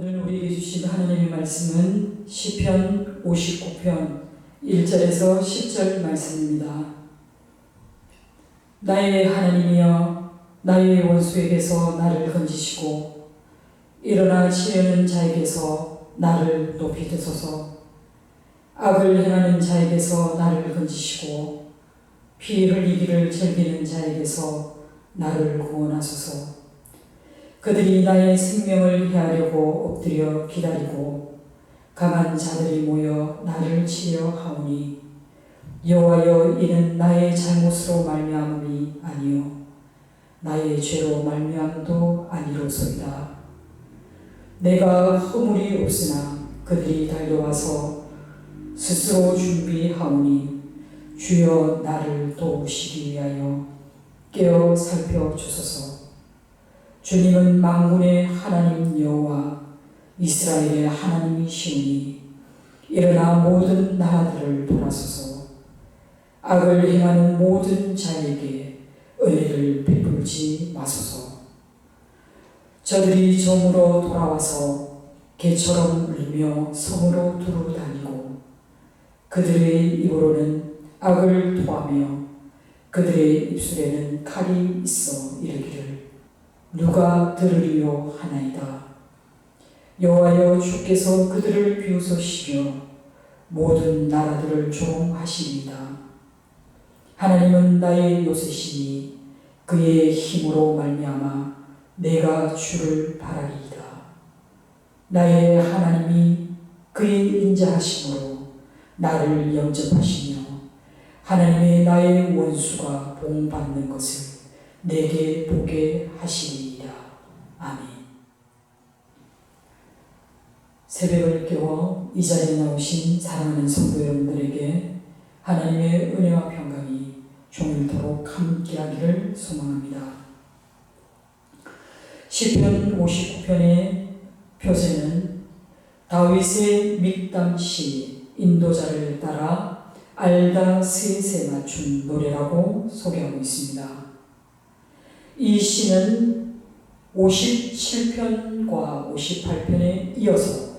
오늘 우리에게 주신 하나님의 말씀은 시편 59편 1절에서 10절 말씀입니다. 나의 하나님이여, 나의 원수에게서 나를 건지시고 일어나 치려는 자에게서 나를 높이 드소서. 악을 행하는 자에게서 나를 건지시고 피 흘리기를 즐기는 자에게서 나를 구원하소서. 그들이 나의 생명을 해하려고 엎드려 기다리고 강한 자들이 모여 나를 치려 하오니 여호와여, 이는 나의 잘못으로 말미암음이 아니요 나의 죄로 말미암도 아니로소이다. 내가 허물이 없으나 그들이 달려와서 스스로 준비하오니 주여 나를 도우시기 위하여 깨어 살펴주소서. 주님은 만군의 하나님 여호와 이스라엘의 하나님이시오니 일어나 모든 나라들을 돌아서서 악을 행하는 모든 자에게 은혜를 베풀지 마소서. 저들이 점으로 돌아와서 개처럼 울며 성으로 두루 다니고 그들의 입으로는 악을 토하며 그들의 입술에는 칼이 있어 이르기를 누가 들으리요 하나이다. 여호와여, 주께서 그들을 비웃으시며 모든 나라들을 조롱하시리이다. 하나님은 나의 요새시니 그의 힘으로 말미암아 내가 주를 바라리이다. 나의 하나님이 그의 인자하심으로 나를 영접하시며 하나님의 나의 원수가 봉받는 것을 내게 보게 하시리이다. 아멘. 새벽을 깨워 이 자리에 나오신 사랑하는 성도 여러분들에게 하나님의 은혜와 평강이 종일토록 함께하기를 소망합니다. 시편 59편의 표제는 다윗의 믹담시 인도자를 따라 알다 셋에 맞춘 노래라고 소개하고 있습니다. 이 시는 57편과 58편에 이어서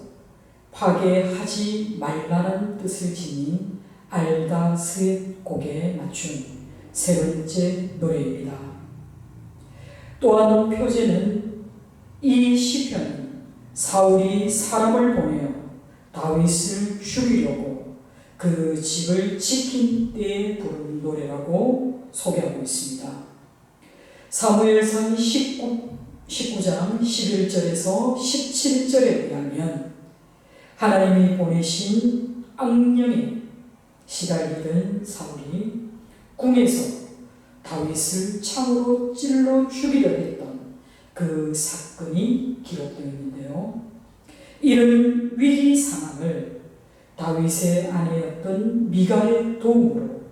파괴하지 말라는 뜻을 지닌 알다 셋 곡에 맞춘 세 번째 노래입니다. 또한 표제는 이 시편은 사울이 사람을 보내어 다윗을 죽이려고 그 집을 지킨 때에 부른 노래라고 소개하고 있습니다. 사무엘상 19장 11절에서 17절에 의하면 하나님이 보내신 악령에 시달리던 사울이 궁에서 다윗을 창으로 찔러 죽이려 했던 그 사건이 기록되어 있는데요. 이런 위기 상황을 다윗의 아내였던 미갈의 도움으로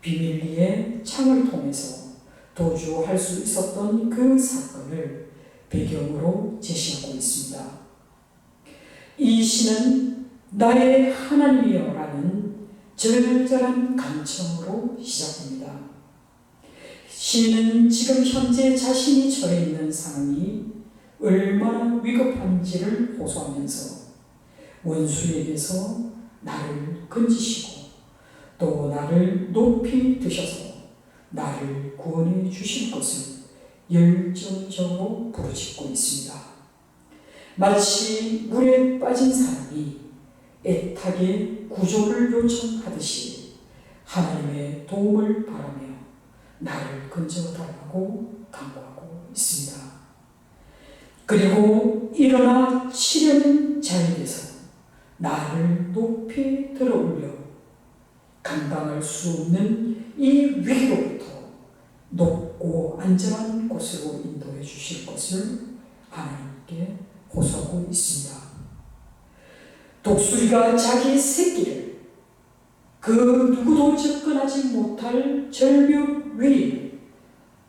비밀리에 창을 통해서 도주할 수 있었던 그 사건을 배경으로 제시하고 있습니다. 이 시는 나의 하나님이여 라는 절절한 간청으로 시작됩니다. 시인은 지금 현재 자신이 처해 있는 상황이 얼마나 위급한지를 호소하면서 원수에게서 나를 건지시고 또 나를 높이 드셔서 나를 구원해 주실 것을 열정적으로 부르짖고 있습니다. 마치 물에 빠진 사람이 애타게 구조를 요청하듯이 하나님의 도움을 바라며 나를 건져달라고 간구하고 있습니다. 그리고 일어나 치려는 자에게서 나를 높이 들어올려 감당할 수 없는 이 위기로부터 높고 안전한 곳으로 인도해 주실 것을 하나님께 호소하고 있습니다. 독수리가 자기 새끼를 그 누구도 접근하지 못할 절벽 위에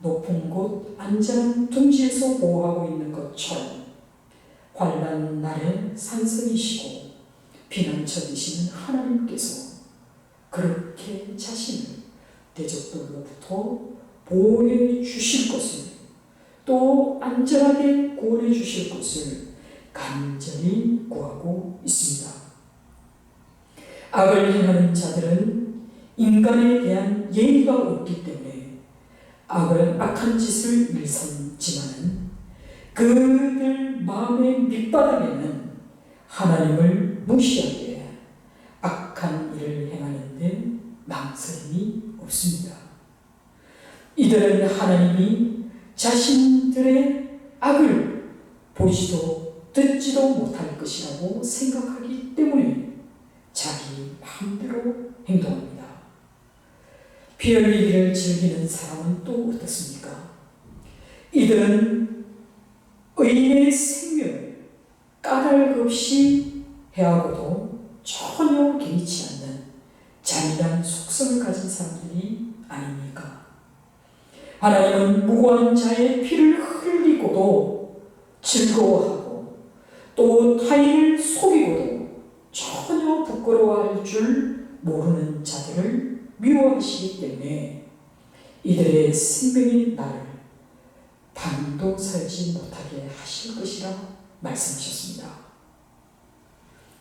높은 곳 안전한 둥지에서 보호하고 있는 것처럼 환난 날에 산성이시고 피난처 되시는 하나님께서 그렇게 자신을 대적들로부터 보호해 주실 것을 또 안전하게 구원해 주실 것을 간절히 구하고 있습니다. 악을 행하는 자들은 인간에 대한 예의가 없기 때문에 악한 짓을 일삼지만은 그들 마음의 밑바닥에는 하나님을 무시하게 악한 일을 행하는데 망설임이 없습니다. 이들은 하나님이 자신들의 악을 보지도 듣지도 못할 것이라고 생각하기 때문에 자기 마음대로 행동합니다. 피 흘리기를 즐기는 사람은 또 어떻습니까? 이들은 의인의 생명을 까닭 없이 해하고도 전혀 개의치 않는 잔인한 속성을 가진 사람들이 아닙니까? 하나님은 무고한 자의 피를 흘리고도 즐거워하고 또 타인을 속이고도 전혀 부끄러워할 줄 모르는 자들을 미워하시기 때문에 이들의 생명인 나를 반도 살지 못하게 하실 것이라 말씀하셨습니다.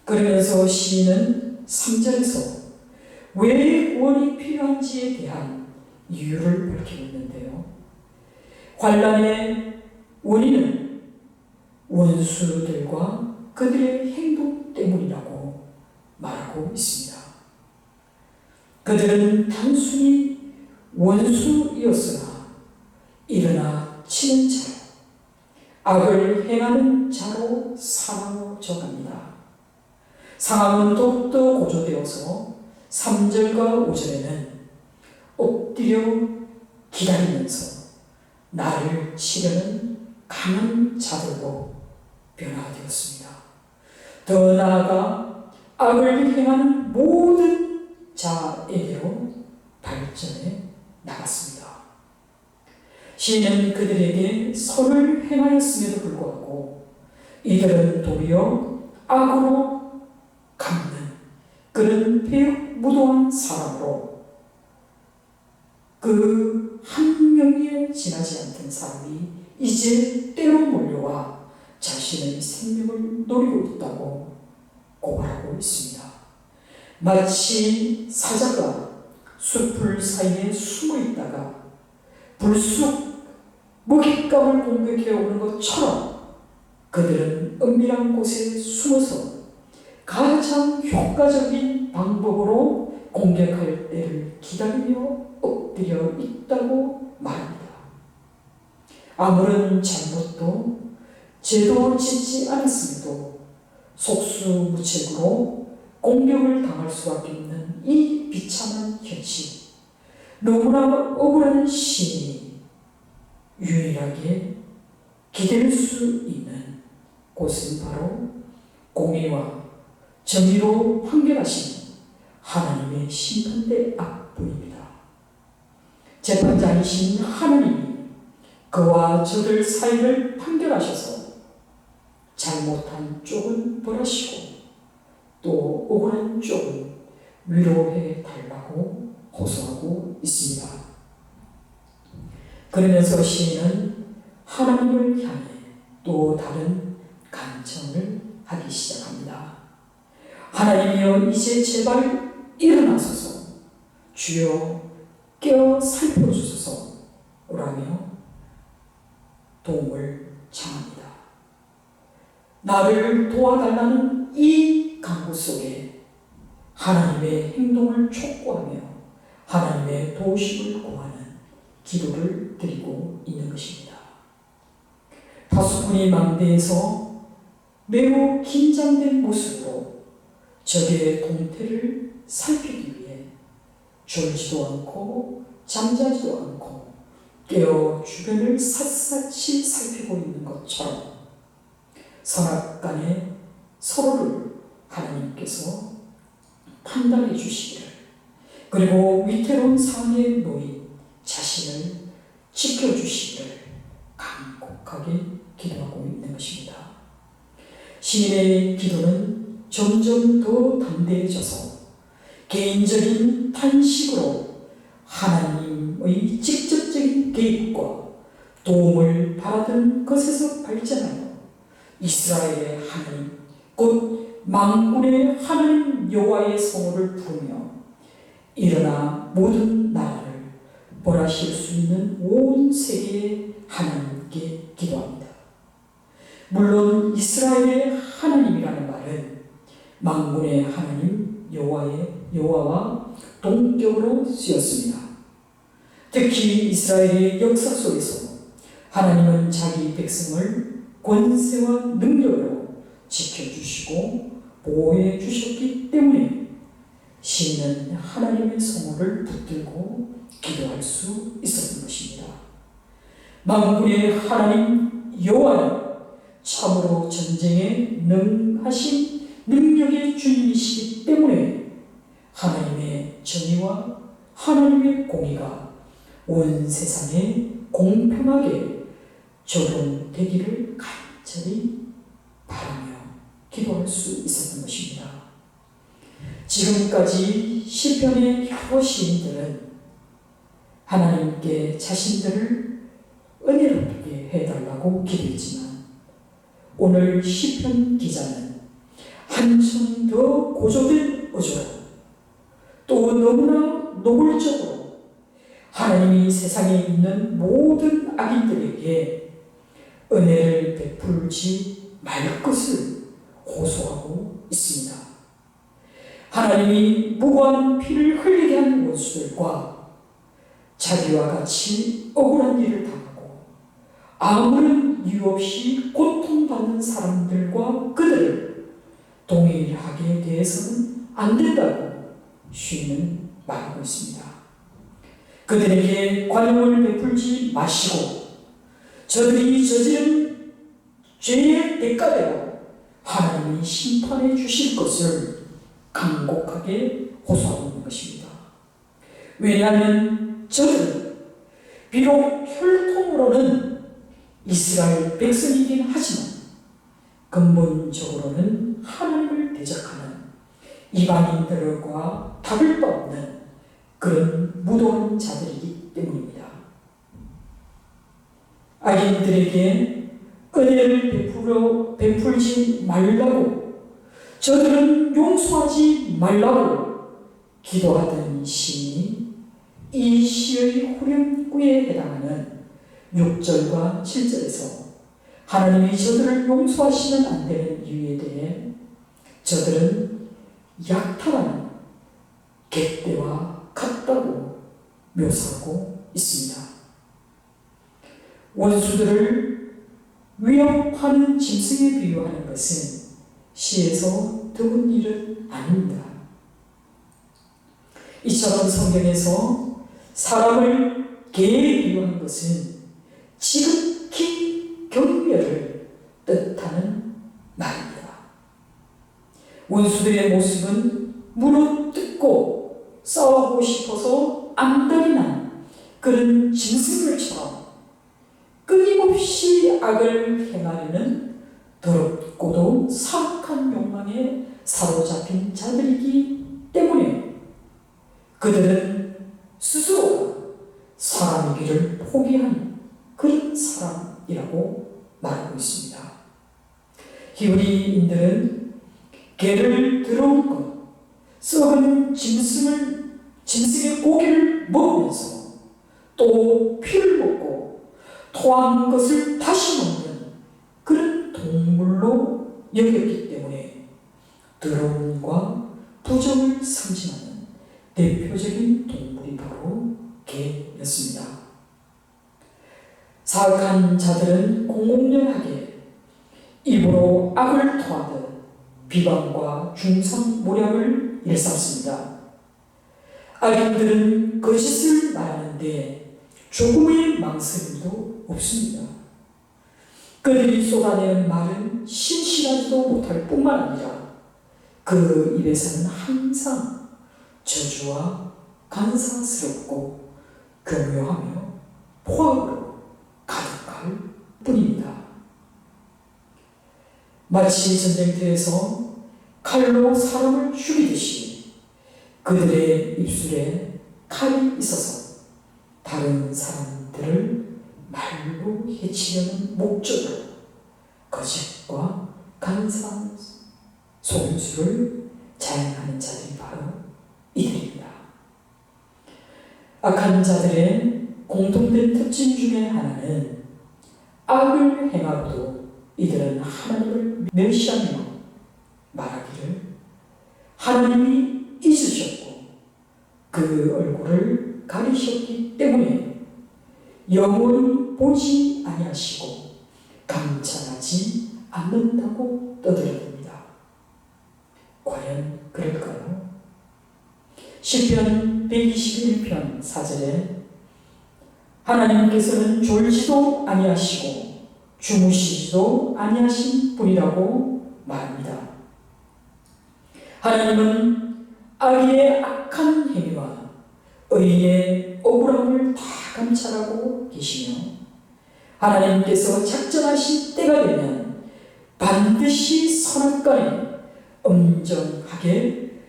그러면서 시인은 3절에서 왜 구원이 필요한지에 대한 이유를 밝히고 있는데요. 환난의 원인은 원수들과 그들의 행동 때문이라고 말하고 있습니다. 그들은 단순히 원수이었으나 일어나 치는 자로, 악을 행하는 자로 사라져 갑니다. 상황은 더욱더 고조되어서 3절과 5절에는 엎드려 기다리면서 나를 치려는 강한 자들로 변화되었습니다. 더 나아가 악을 행하는 모든 자에게로 발전해 나갔습니다. 시인은 그들에게 선을 행하였음에도 불구하고 이들은 도리어 악으로 갚는 그런 배역무도한 사람으로 그 한 명에 지나지 않던 사람이 이제 때로 몰려와 자신의 생명을 노리고 있다고 고발하고 있습니다. 마치 사자가 숲을 사이에 숨어 있다가 불쑥 먹잇감을 공격해 오는 것처럼 그들은 은밀한 곳에 숨어서 가장 효과적인 방법으로 공격할 때를 기다리며 엎드려 있다고 말합니다. 아무런 잘못도 죄도 짓지 않았음에도 속수무책으로 공격을 당할 수밖에 없는 이 비참한 현실, 너무나 억울한 시인이 유일하게 기댈 수 있는 곳은 바로 공의와 정의로 판결하신 하나님의 심판대 앞뿐입니다. 재판장이신 하나님이 그와 저들 사이를 판결하셔서 잘못한 쪽은 벌하시고 또 억울한 쪽은 위로해 달라고 호소하고 있습니다. 그러면서 시인은 하나님을 향해 또 다른 간청을 하기 시작합니다. 하나님이여 이제 제발 일어나소서, 주여 깨어 살펴주소서 라며 도움을 청합니다. 나를 도와달라는 이 간구 속에 하나님의 행동을 촉구하며 하나님의 도우심을 구하는 기도를 드리고 있는 것입니다. 파수꾼이 망대에서 매우 긴장된 모습으로 적의 동태를 살피기 위해 졸지도 않고 잠자지도 않고 깨어 주변을 샅샅이 살피고 있는 것처럼 선악간에 서로를 하나님께서 판단해 주시기를, 그리고 위태로운 상황에 놓인 자신을 지켜주시기를 간곡하게 기도하고 있는 것입니다. 시인의 기도는 점점 더 담대해져서 개인적인 탄식으로 하나님의 직접적인 개입과 도움을 바라던 것에서 발전하여 이스라엘의 하나님 곧 만군의 하나님 여호와의 성호를 부르며 일어나 모든 나라를 벌하실 수 있는 온 세계의 하나님께 기도합니다. 물론 이스라엘의 하나님이라는 말은 만군의 하나님 여호와와 동격으로 쓰였습니다. 특히 이스라엘의 역사 속에서 하나님은 자기 백성을 권세와 능력으로 지켜주시고 보호해 주셨기 때문에 시인은 하나님의 성호를 붙들고 기도할 수 있었던 것입니다. 만군의 하나님 여호와는 참으로 전쟁에 능하신 능력의 주님이시기 때문에 하나님의 정의와 하나님의 공의가 온 세상에 공평하게 적용되기를 간절히 바라며 기도할 수 있었던 것입니다. 지금까지 시편의 여러 시인들은 하나님께 자신들을 은혜롭게 해달라고 기도했지만 오늘 시편 기자는 한층 더 고조된 어조로 또 너무나 노골적으로 하나님이 세상에 있는 모든 악인들에게 은혜를 베풀지 말 것을 호소하고 있습니다. 하나님이 무고한 피를 흘리게 한 원수들과 자기와 같이 억울한 일을 당하고 아무런 이유 없이 고통받는 사람들과 그들을 동일하게 대해서는 안 된다고 시인은 말하고 있습니다. 그들에게 관용을 베풀지 마시고 저들이 저지른 죄의 대가대로 하나님이 심판해 주실 것을 간곡하게 호소하고 있는 것입니다. 왜냐하면 저들은 비록 혈통으로는 이스라엘 백성이긴 하지만 근본적으로는 하나님을 대적하는 이방인들과 다를 바 없는 그런 무도한 자들이기 때문입니다. 악인들에게 은혜를 베풀지 말라고 저들은 용서하지 말라고 기도하던 시인이 이 시의 후렴구에 해당하는 6절과 7절에서 하나님이 저들을 용서하시면 안 되는 이유에 대해 저들은 약탈하는 객대와 같다고 묘사하고 있습니다. 원수들을 위협하는 짐승에 비유하는 것은 시에서 드문 일은 아닙니다. 이처럼 성경에서 사람을 개에 비유한 것은 지극히 경멸을 뜻하는 말입니다. 원수들의 모습은 물어뜯고 싸우고 싶어서 안달이 난 그런 짐승들처럼 끊임없이 악을 행하려는 더럽고도 사악한 욕망에 사로잡힌 자들이기 때문에 그들은 스스로 사람이기를 포기한 그런 사람이라고 말하고 있습니다. 히브리인들은 개를 들어온 것, 썩은 짐승의 고기를 먹으면서 또 피를 먹고 토한 것을 다시 먹는 그런 동물로 여겼기 때문에 더러움과 부정을 상징하는 대표적인 동물이 바로 개였습니다. 사악한 자들은 공공연하게 입으로 악을 토하듯 비방과 중상모략을 일삼습니다. 악인들은 거짓을 말하는데 조금의 망설임도 없습니다. 그들이 쏟아내는 말은 신실하지도 못할 뿐만 아니라 그 입에서는 항상 저주와 간사스럽고 교묘하며 포악으로 가득할 뿐입니다. 마치 전쟁터에서 칼로 사람을 죽이듯이 그들의 입술에 칼이 있어서 다른 사람들을 말로 해치려는 목적으로 그 거짓과 간사한 속임수를 자행하는 자들이 바로 이들입니다. 악한 자들의 공통된 특징 중에 하나는 악을 행하고도 이들은 하나님을 멸시하며 말하기를 하나님이 잊으셨고 그 얼굴을 가리셨기 때문에 영원히 보지 아니하시고 감찰하지 않는다고 떠들어댑니다. 과연 그럴까요? 시편 121편 4절에 하나님께서는 졸지도 아니하시고 주무시지도 아니하신 분이라고 말합니다. 하나님은 악인의 악한 행위와 의인의 억울함을 다 감찰하고 계시며 하나님께서 작정하신 때가 되면 반드시 선악간에 엄정하게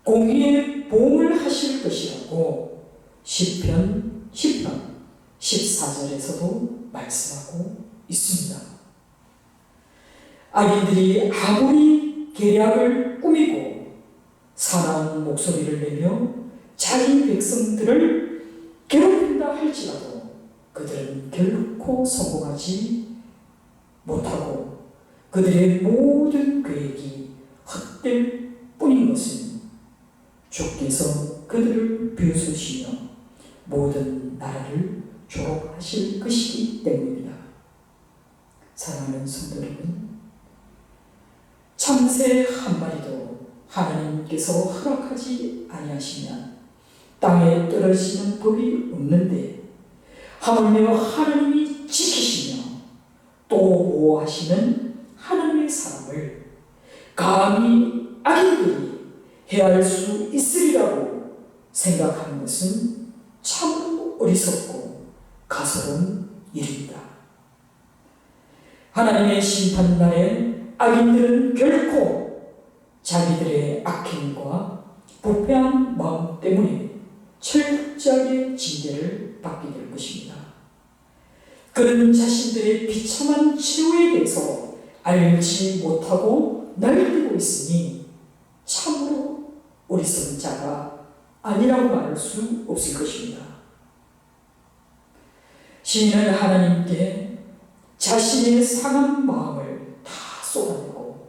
공의의 보응을 하실 것이라고 시편 10편 14절에서도 말씀하고 있습니다. 악인들이 아무리 계략을 꾸미고 사나운 목소리를 내며 자기 백성들을 괴롭힌다 할지라도 그들은 결코 성공하지 못하고 그들의 모든 계획이 헛될 뿐인 것은 주께서 그들을 비웃으시며 모든 나라를 졸업하실 것이기 때문입니다. 사랑하는 성도 여러분, 참새 한 마리도 하나님께서 허락하지 아니하시면 땅에 떨어지는 법이 없는데 하물며 하나님이 지키시며 또 보호하시는 하나님의 사람을 감히 악인들이 해할 수 있으리라고 생각하는 것은 참으로 어리석고 가소로운 일입니다. 하나님의 심판날에 악인들은 결코 자기들의 악행과 부패한 마음 때문에 철저하게 징계를 받게 될 것입니다. 그는 자신들의 비참한 최후에 대해서 알지 못하고 날뛰고 있으니 참으로 어리석은 자가 아니라고 말할 수 없을 것입니다. 시인은 하나님께 자신의 상한 마음을 다 쏟아내고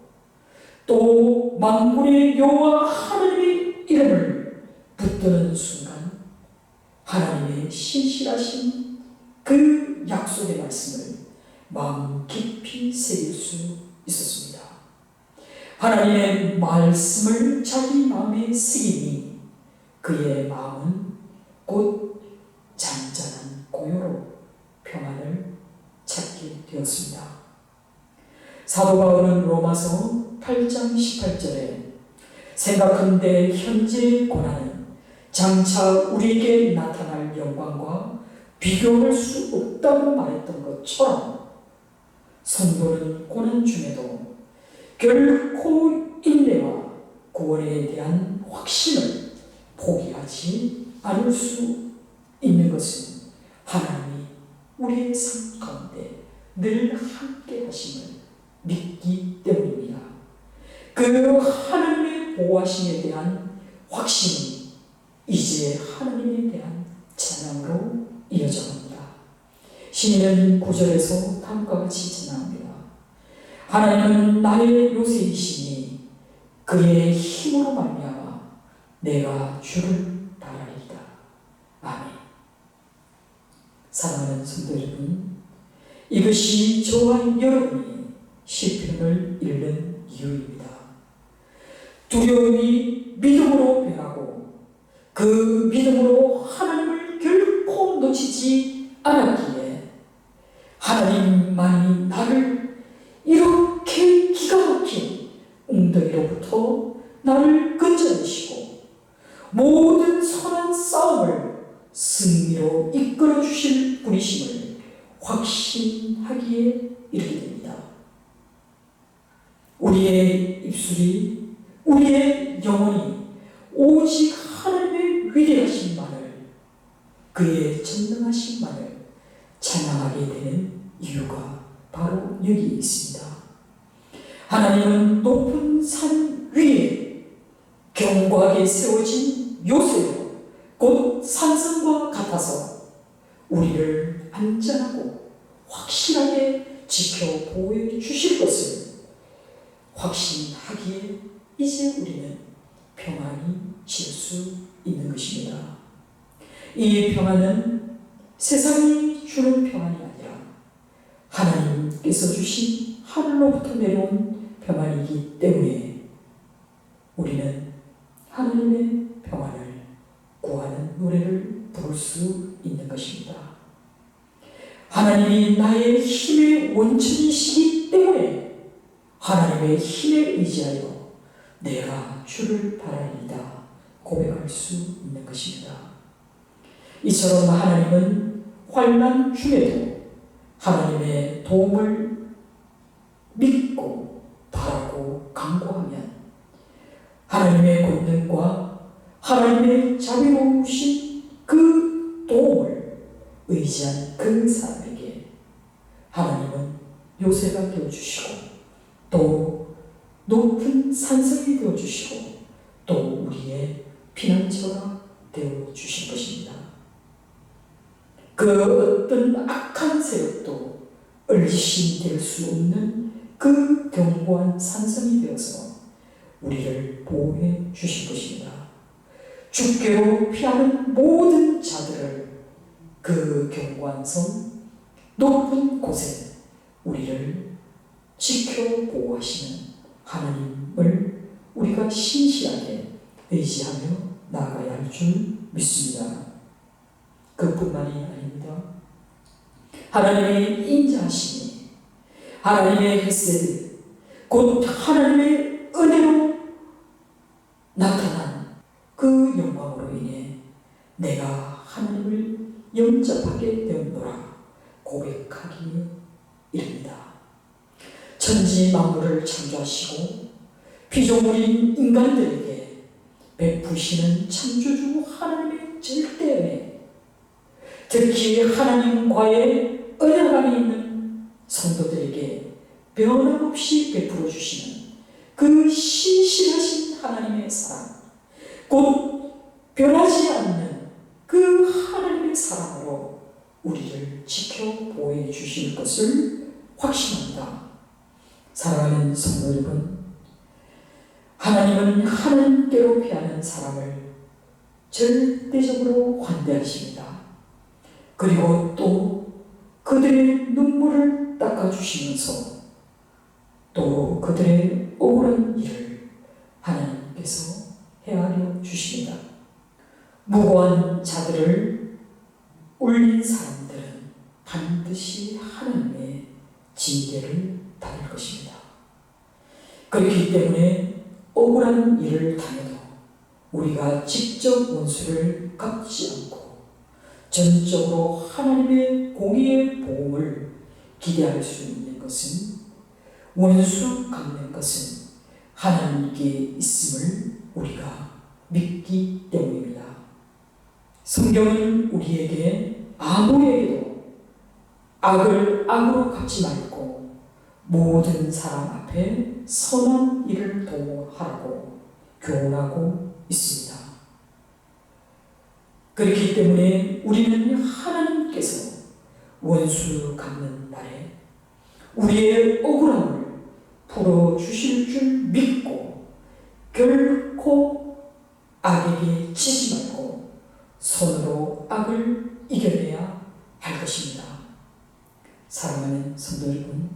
또 만군의 여호와 하나님의 이름을 붙드는 순간 하나님의 신실하신 그 약속의 말씀을 마음 깊이 새길 수 있었습니다. 하나님의 말씀을 자기 마음에 새기니 그의 마음은 곧 잔잔한 고요로 평안을 찾게 되었습니다. 사도 바울은 로마서 8장 18절에 생각한데 현재의 고난은 장차 우리에게 나타날 영광과 비교할 수 없다고 말했던 것처럼 성도는 고난 중에도 결코 인내와 구원에 대한 확신을 포기하지 않을 수 있는 것은 하나님이 우리의 삶 가운데 늘 함께 하심을 믿기 때문입니다. 그 하나님의 보호하심에 대한 확신이 이제 하나님에 대한 찬양으로 이어져갑니다. 시인은 9절에서 다음과 같이 찬양합니다. 하나님은 나의 요새이시니 그의 힘으로 말미암아 내가 주를 바라리이다. 아멘. 사랑하는 성도 여러분, 이것이 저와 여러분이 시편을 읽는 이유입니다. 두려움이 믿음으로 변하고 그 믿음으로 하나님을 결코 놓치지 않았기에 하나님만이 나를 이렇게 기가 막힌 웅덩이로부터 나를 건져내시고 모든 선한 싸움을 승리로 이끌어 주실 분이심을 확신하기에 이르게 됩니다. 우리의 입술이, 우리의 영혼이 오직 하나님의 위대하심만을, 그의 전능하심만을 찬양하게 되는 이유가 바로 여기 있습니다. 하나님은 높은 산 위에 견고하게 세워진 요새요, 곧 산성과 같아서 우리를 안전하고 확실하게 지켜 보호해 주실 것을 확신하기에 이제 우리는 평안이 질 수 있는 것입니다. 이 평안은 세상이 주는 평안이 아니라 하나님께서 주신 하늘로부터 내려온 평안이기 때문에 우리는 하나님의 평안을 구하는 노래를 부를 수 있는 것입니다. 하나님이 나의 힘의 원천이시기 때문에 하나님의 힘에 의지하여 내가 주를 바라리이다 고백할 수 있는 것입니다. 이처럼 하나님은 환난 중에도 하나님의 도움을 믿고 바라고 간구하면 하나님의 권능과 하나님의 자비로우신 그 도움을 의지한 그 사람에게 하나님은 요새가 되어주시고 또 높은 산성이 되어주시고 또 우리의 피난처가 되어주실 것입니다. 그 어떤 악한 세력도 얼씬 될 수 없는 그 견고한 산성이 되어서 우리를 보호해 주실 것입니다. 주께로 피하는 모든 자들을 그 견고한 성, 높은 곳에 우리를 지켜 보호하시는 하나님을 우리가 신실하게 의지하며 나아가야 할 줄 믿습니다. 그뿐만이 아닙니다. 하나님의 인자하심이, 하나님의 헤세드, 곧 하나님의 은혜로 나타난 그 영광으로 인해 내가 하나님을 영접하게 되었노라 고백하기에 이릅니다. 천지 만물을 창조하시고 피조물인 인간들에게 베푸시는 창조주 하나님의 절대은혜, 특히 하나님과의 은혜감이 있는 성도들에게 변함없이 베풀어 주시는 그 신실하신 하나님의 사랑, 곧 변하지 않는 그 하나님의 사랑으로 우리를 지켜 보호해 주실 것을 확신합니다. 사랑하는 성도 여러분, 하나님은 하나님께로 피하는 사람을 절대적으로 환대하십니다. 그리고 또 그들의 눈물을 닦아주시면서 또 그들의 억울한 일을 하나님께서 헤아려 주십니다. 무고한 자들을 울린 사람들은 반드시 하나님의 징계를 받을 것입니다. 그렇기 때문에 억울한 일을 당해도 우리가 직접 원수를 갚지 않고 전적으로 하나님의 공의의 보험을 기대할 수 있는 것은, 원수 갚는 것은 하나님께 있음을 우리가 믿기 때문입니다. 성경은 우리에게 아무에게도 악을 악으로 갚지 말고 모든 사람 앞에 선한 일을 도모하라고 교훈하고 있습니다. 그렇기 때문에 우리는 하나님께서 원수 갚는 날에 우리의 억울함을 풀어주실 줄 믿고 결코 악에게 지지 말고 손으로 악을 이겨내야 할 것입니다. 사랑하는 성도 여러분,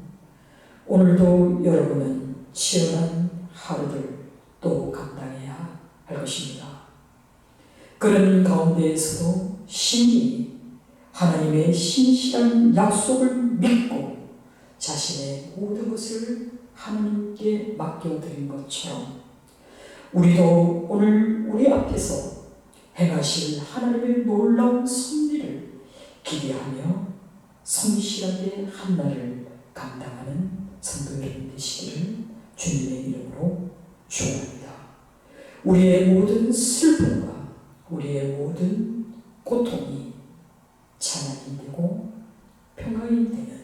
오늘도 여러분은 치열한 하루를 또 감당해야 할 것입니다. 그런 가운데에서도 신이 하나님의 신실한 약속을 믿고 자신의 모든 것을 하나님께 맡겨드린 것처럼 우리도 오늘 우리 앞에서 행하실 하나님의 놀라운 섭리를 기대하며 성실하게 한 날을 감당하는 성도 여러분 되시기를 주님의 이름으로 축원합니다. 우리의 모든 슬픔과 우리의 모든 고통이 찬양이 되고 평강이 되는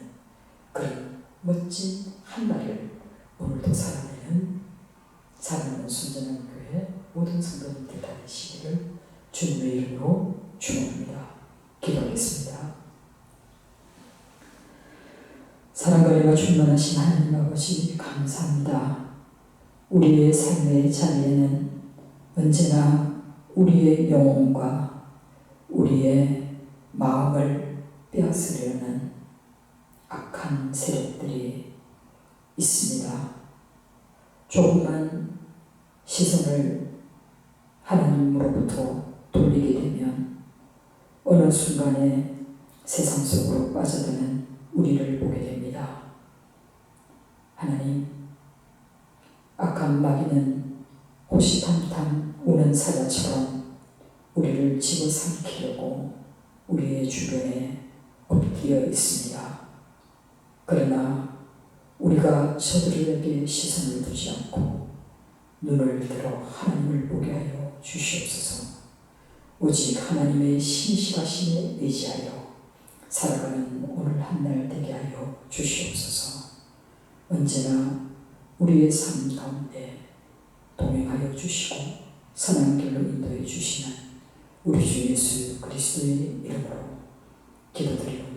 그런 멋진 한 날을 오늘도 살아내는 사랑하는 순전한 교회 모든 성도님들 다 되시기를 주님의 이름으로 축원합니다. 기도하겠습니다. 사랑과 은혜가 충만하신 하나님 아버지 감사합니다. 우리의 삶의 자리에는 언제나 우리의 영혼과 우리의 마음을 빼앗으려는 악한 세력들이 있습니다. 조금만 시선을 하나님으로부터 돌리게 되면 어느 순간에 세상 속으로 빠져드는 우리를 보게 됩니다. 하나님, 악한 마귀는 호시탐탐 오는 사자처럼 우리를 집어삼키려고 우리의 주변에 엎드려 있습니다. 그러나 우리가 저들에게 시선을 두지 않고 눈을 들어 하나님을 보게 하여 주시옵소서. 오직 하나님의 신실하심에 의지하여 살아가는 오늘 한 날 되게 하여 주시옵소서. 언제나 우리의 삶 가운데 동행하여 주시고 선한 길로 인도해 주시는 우리 주 예수 그리스도의 이름으로 기도드리옵나이다.